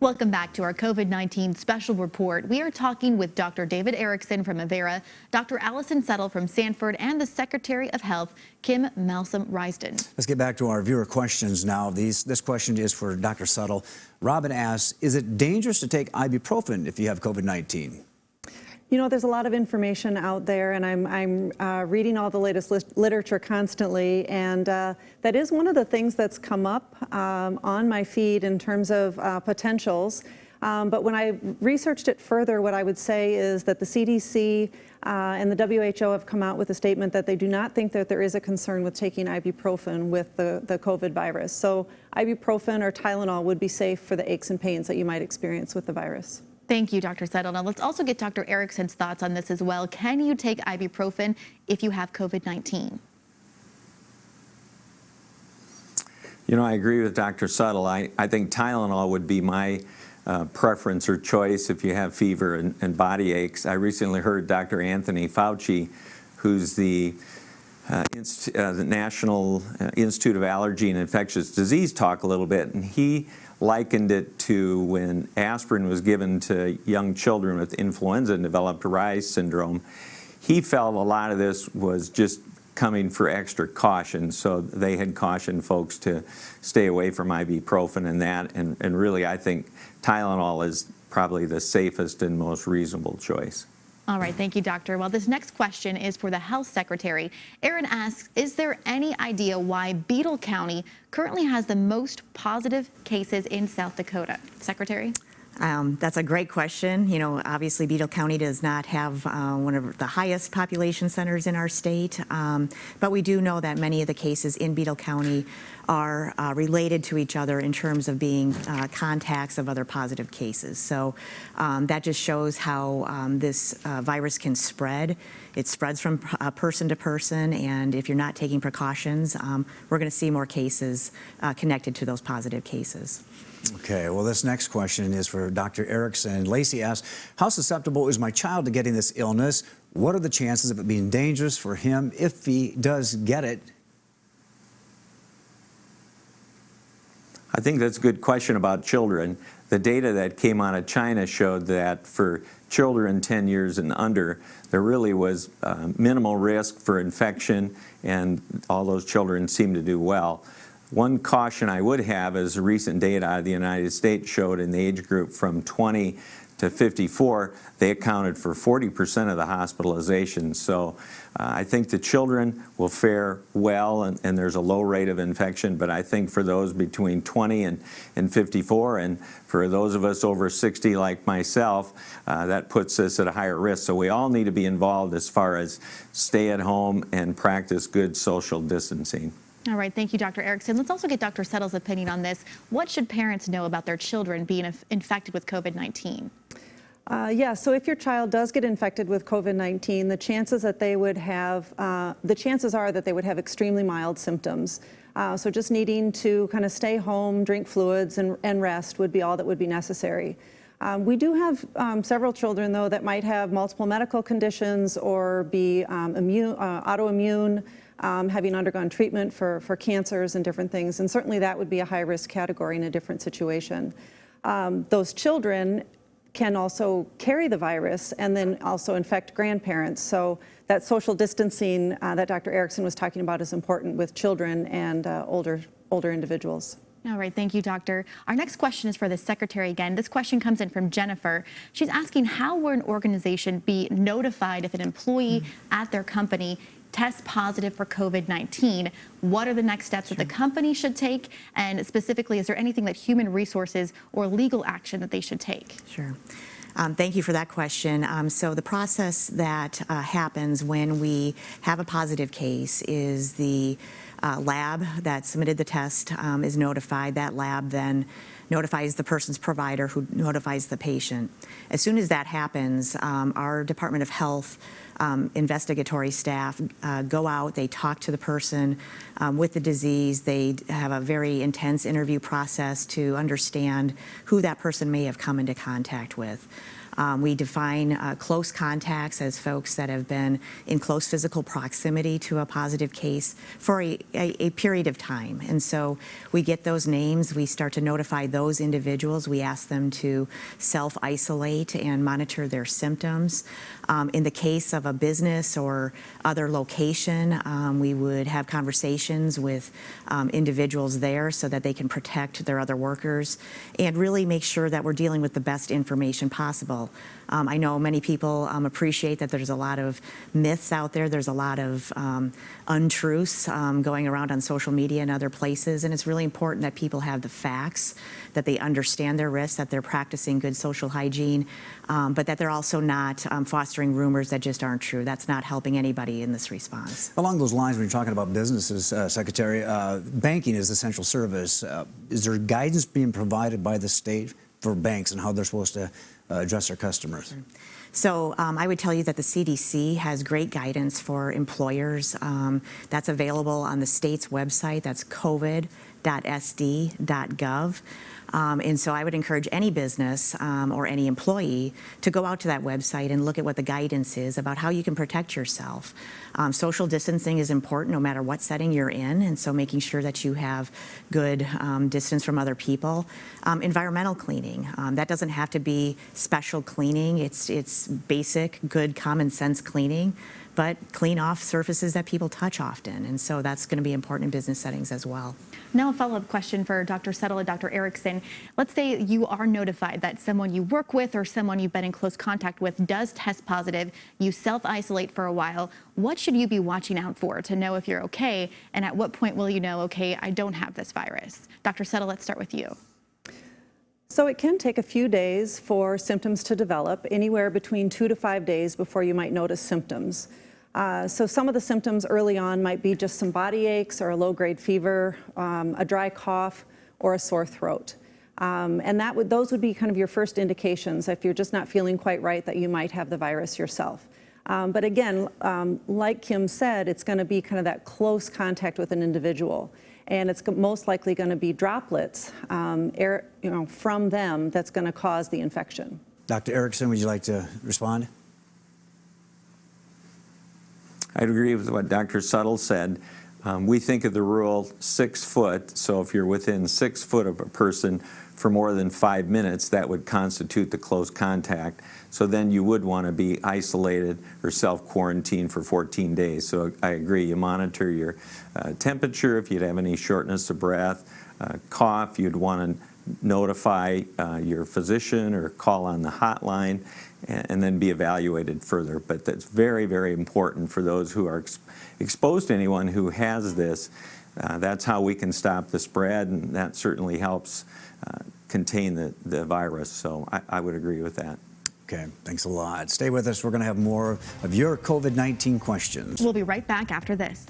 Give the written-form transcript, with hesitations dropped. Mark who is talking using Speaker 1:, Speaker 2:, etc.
Speaker 1: Welcome back to our COVID-19 special report. We are talking with Dr. David Erickson from Avera, Dr. Allison Settle from Sanford, and the Secretary of Health, Kim Malcolm-Risden.
Speaker 2: Let's get back to our viewer questions now. This question is for Dr. Settle. Robin asks, is it dangerous to take ibuprofen if you have COVID-19?
Speaker 3: You know, there's a lot of information out there, and I'm reading all the latest literature constantly, and that is one of the things that's come up on my feed in terms of potentials. But when I researched it further, what I would say is that the CDC and the WHO have come out with a statement that they do not think that there is a concern with taking ibuprofen with the COVID virus. So ibuprofen or Tylenol would be safe for the aches and pains that you might experience with the virus.
Speaker 1: Thank you, Dr. Settle. Now let's also get Dr. Erickson's thoughts on this as well. Can you take ibuprofen if you have COVID-19?
Speaker 4: You know, I agree with Dr. Settle. I think Tylenol would be my preference or choice if you have fever and body aches. I recently heard Dr. Anthony Fauci, who's the National Institute of Allergy and Infectious Disease, talk a little bit, and he likened it to when aspirin was given to young children with influenza and developed Reye's syndrome. He felt a lot of this was just coming for extra caution, so they had cautioned folks to stay away from ibuprofen and that, and really I think Tylenol is probably the safest and most reasonable choice.
Speaker 1: All right, thank you, doctor. Well, this next question is for the health secretary. Aaron asks, is there any idea why Beadle County currently has the most positive cases in South Dakota? Secretary?
Speaker 5: That's a great question. You know, obviously Beadle County does not have one of the highest population centers in our state, but we do know that many of the cases in Beadle County are related to each other in terms of being contacts of other positive cases. So that just shows how this virus can spread. It spreads from person to person, and if you're not taking precautions, we're going to see more cases connected to those positive cases.
Speaker 2: Okay, well, this next question is for Dr. Erickson. Lacey asks, how susceptible is my child to getting this illness? What are the chances of it being dangerous for him if he does get it?
Speaker 4: I think that's a good question about children. The data that came out of China showed that for children 10 years and under, there really was minimal risk for infection, and all those children seem to do well. One caution I would have is recent data out of the United States showed in the age group from 20 to 54, they accounted for 40% of the hospitalizations. So I think the children will fare well, and there's a low rate of infection, but I think for those between 20 and 54, and for those of us over 60 like myself, that puts us at a higher risk. So we all need to be involved as far as stay at home and practice good social distancing.
Speaker 1: All right, thank you, Dr. Erickson. Let's also get Dr. Settle's opinion on this. What should parents know about their children being infected with COVID-19?
Speaker 3: Yeah, so if your child does get infected with COVID-19, the chances that they would have, the chances are that they would have extremely mild symptoms. So just needing to kind of stay home, drink fluids, and rest would be all that would be necessary. We do have several children, though, that might have multiple medical conditions or be autoimmune, having undergone treatment for cancers and different things, and certainly that would be a high-risk category in a different situation. Those children can also carry the virus and then also infect grandparents, so that social distancing that Dr. Erickson was talking about is important with children and older individuals.
Speaker 1: All right, thank you, doctor. Our next question is for the secretary again. This question comes in from Jennifer. She's asking, how will an organization be notified if an employee at their company tests positive for COVID-19? What are the next steps that the company should take? And specifically, is there anything that human resources or legal action that they should take?
Speaker 5: Sure. Thank you for that question. So the process that happens when we have a positive case is the lab that submitted the test is notified. That lab then notifies the person's provider, who notifies the patient. As soon as that happens, our Department of Health investigatory staff go out, they talk to the person with the disease, they have a very intense interview process to understand who that person may have come into contact with. We define close contacts as folks that have been in close physical proximity to a positive case for a period of time. And so we get those names, we start to notify those individuals, we ask them to self-isolate and monitor their symptoms. In the case of a business or other location, we would have conversations with individuals there so that they can protect their other workers and really make sure that we're dealing with the best information possible. I know many people appreciate that there's a lot of myths out there, there's a lot of untruths going around on social media and other places, and it's really important that people have the facts, that they understand their risks, that they're practicing good social hygiene, but that they're also not fostering rumors that just aren't true. That's not helping anybody in this response.
Speaker 2: Along those lines, when you're talking about businesses, Secretary, banking is essential service. Is there guidance being provided by the state for banks and how they're supposed to address their customers?
Speaker 5: So I would tell you that the CDC has great guidance for employers. That's available on the state's website. That's covid.sd.gov. And so I would encourage any business or any employee to go out to that website and look at what the guidance is about how you can protect yourself. Social distancing is important no matter what setting you're in, and so making sure that you have good distance from other people. Environmental cleaning, that doesn't have to be special cleaning. It's basic, good, common sense cleaning, but clean off surfaces that people touch often, and so that's going to be important in business settings as well.
Speaker 1: Now a follow-up question for Dr. Settle and Dr. Erickson. Let's say you are notified that someone you work with or someone you've been in close contact with does test positive. You self-isolate for a while. What should you be watching out for to know if you're okay? And at what point will you know, okay, I don't have this virus? Dr. Settle, let's start with you.
Speaker 3: So it can take a few days for symptoms to develop, anywhere between 2 to 5 days before you might notice symptoms. So some of the symptoms early on might be just some body aches or a low-grade fever, a dry cough, or a sore throat. And those would be kind of your first indications if you're just not feeling quite right that you might have the virus yourself. But again, like Kim said, it's going to be kind of that close contact with an individual. And it's most likely going to be droplets from them that's going to cause the infection.
Speaker 2: Dr. Erickson, would you like to respond?
Speaker 4: I'd agree with what Dr. Suttle said. We think of the rule 6 foot, so if you're within 6 foot of a person for more than 5 minutes, that would constitute the close contact. So then you would want to be isolated or self-quarantined for 14 days. So I agree, you monitor your temperature. If you'd have any shortness of breath, cough, you'd want to notify your physician or call on the hotline and then be evaluated further. But that's very, very important for those who are exposed to anyone who has this. That's how we can stop the spread, and that certainly helps contain the virus. So I would agree with that.
Speaker 2: Okay, thanks a lot. Stay with us. We're going to have more of your COVID-19 questions.
Speaker 1: We'll be right back after this.